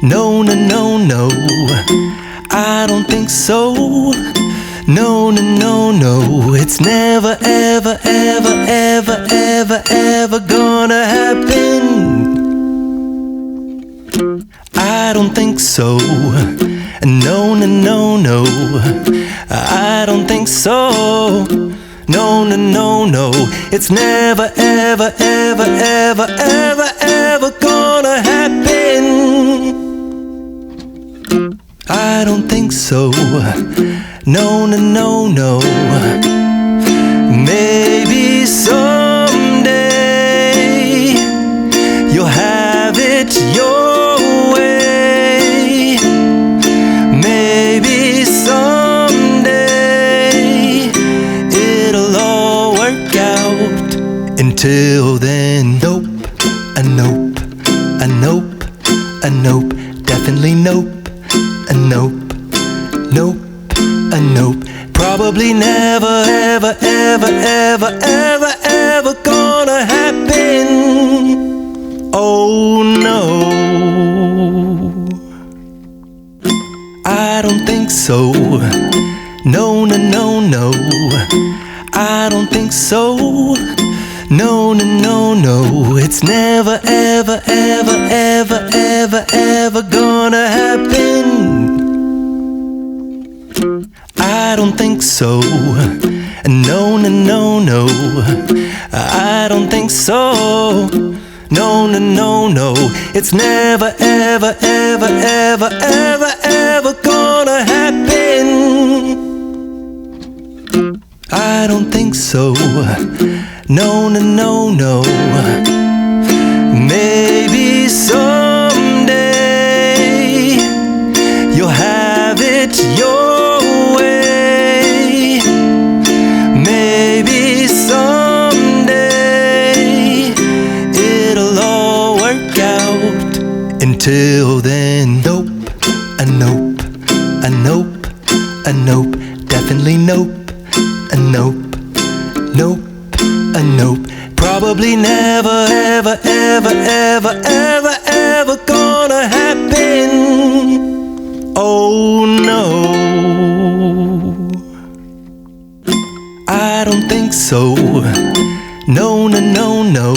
No, no, no, no, I don't think so. No, no, no, no, it's never, ever, ever, ever, ever, ever gonna happen. I don't think so. No, no, no, no, I don't think so. No, no, no, no, it's never, ever, ever, ever, ever, ever gonna happen. I don't think so. No, no, no, no. Maybe someday you'll have it your way. Maybe someday it'll all work out. Until then, nope, a nope, a nope, a nope, definitely nope, a nope, nope, a nope. Probably never, ever, ever, ever, ever, ever gonna happen. Oh no, I don't think so. No, no, no, no, I don't think so. No, no, no, no, it's never, ever, ever, ever, ever, ever gonna happen. I don't think so. No, no, no, no, I don't think so. No, no, no, no, it's never, ever, ever, ever, ever, ever gonna happen. I don't think so. No, no, no, no. Maybe someday you'll have it your way. Maybe someday it'll all work out. Until then, nope, a nope, a nope, a nope, definitely nope, a nope, nope, a nope. Probably never, ever, ever, ever, ever, ever gonna happen. Oh no, I don't think so. No, no, no, no,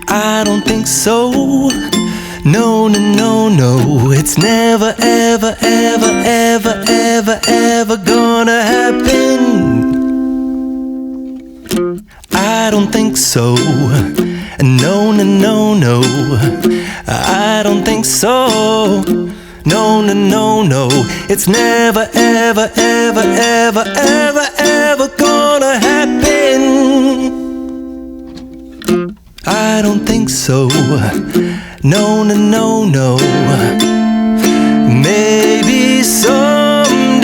I don't think so. No, no, no, no, it's never, ever, ever, ever, ever, ever gonna happen. I don't think so. No, no, no, no, I don't think so. No, no, no, no, it's never, ever, ever, ever, ever, ever gonna happen. I don't think so. No, no, no, no. Maybe someday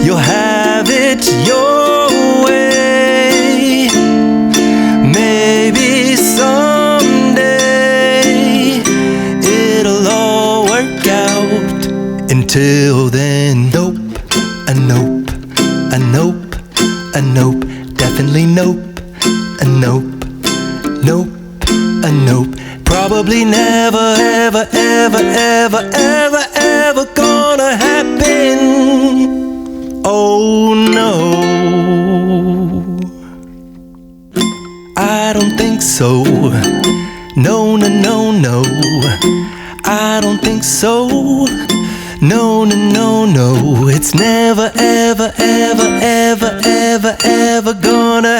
you'll have it your way. Maybe someday it'll all work out. Until then, nope, a nope, a nope, a nope, definitely nope, a nope, nope, a nope. Probably never, ever, ever, ever, ever, ever gonna happen. Oh no, I don't think so. No, no, no, no, I don't think so. No, no, no, no, it's never, ever, ever, ever, ever, ever gonna